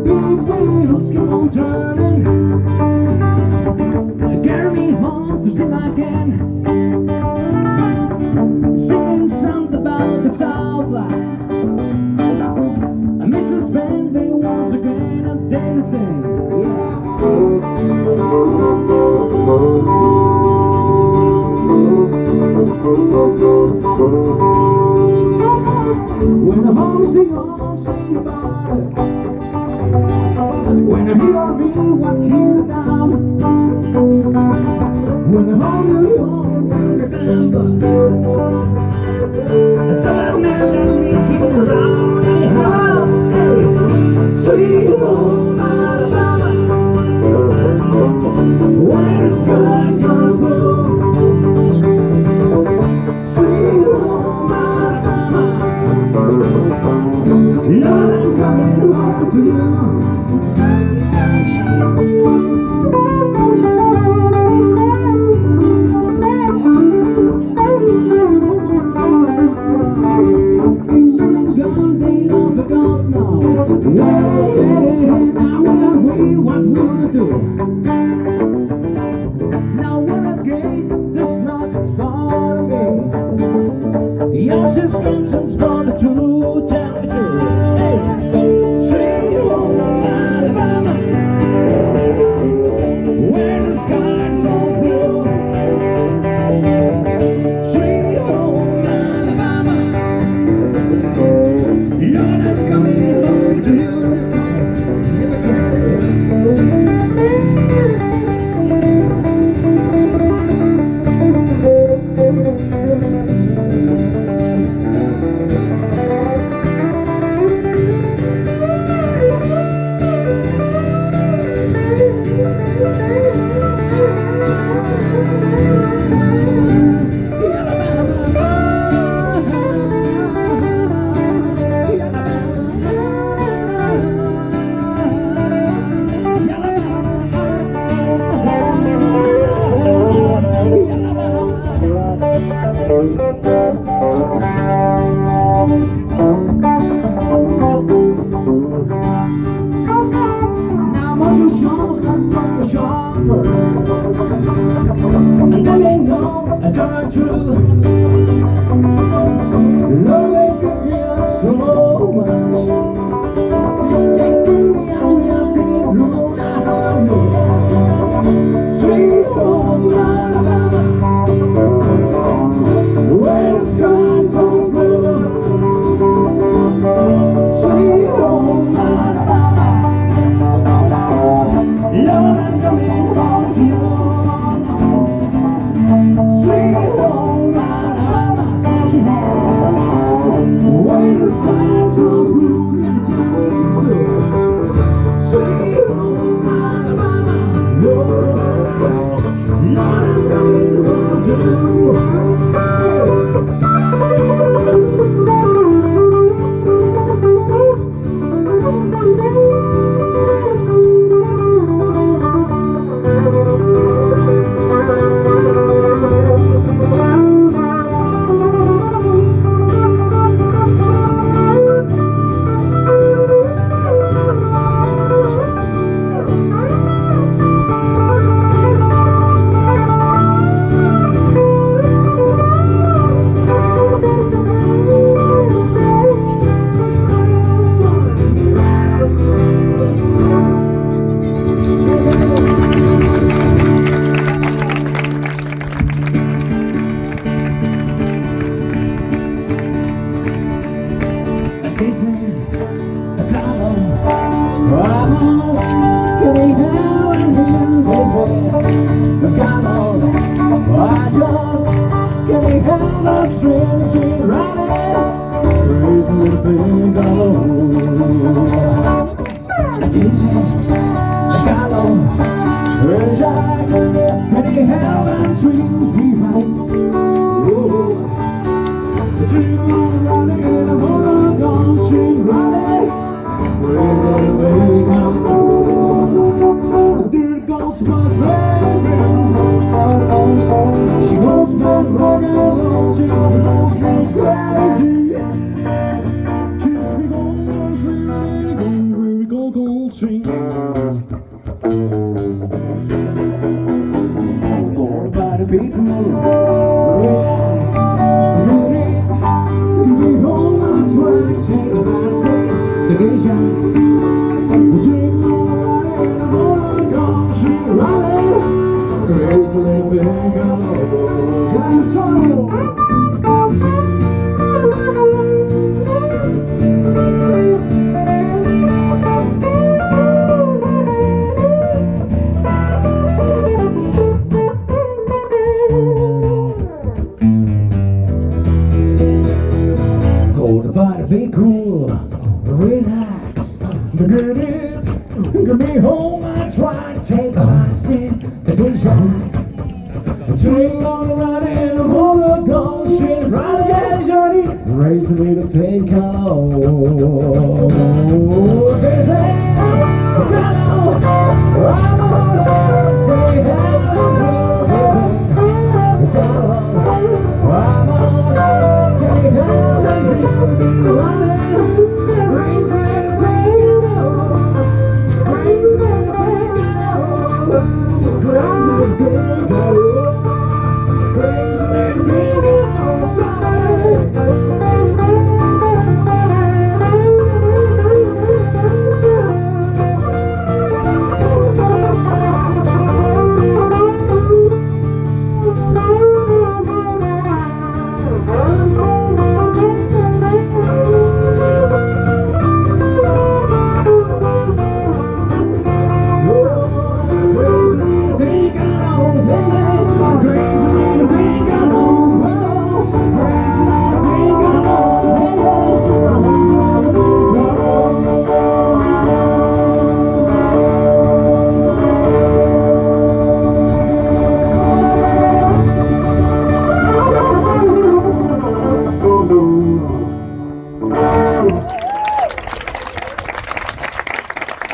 Big wheels keep on turning, carry me home to see my can. Singing something about the Southline. I miss the spending once again a dancing, yeah. When the homies sing on, sing about it. When I hear me, what hear it down. When the homies on, remember. Some men let me keep around. Hey, sweet home Alabama. When the skies are blue. Sweet home Alabama. Lord, I'm coming home to you. England gone, they don't forgot now. Well, now when we what will we do? Now when I gate does not bother me. Yours is conscience, but the truth, tell the truth. Hey, sweet home Alabama, where the skies are blue. Sweet home Alabama, Lord, I'm coming home to you. Now Marshall Shaw's got from the shoppers, and then they know I turn true. Lord, they could give so much. They bring me out, we are thinking through. I know you. Sweet home Alabama, where the skies are blue. Sweet home Alabama, Lord, I'm coming home to you. Sweet home Alabama, where the skies are blue. And the time is through. Sweet home Alabama, Lord, I'm coming home to you. Running, stream. Gonna buy the big room, relax, be home on track, take a bath, the geisha, drink all the water, gone, drink running, crazy living, dance solo. Be cool, relax, get me home, I try to take a seat, the vision, drink on the ride and the motor goes, shit, right again, Johnny, raise me the pink hello,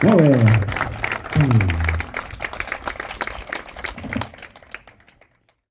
Oh, yeah.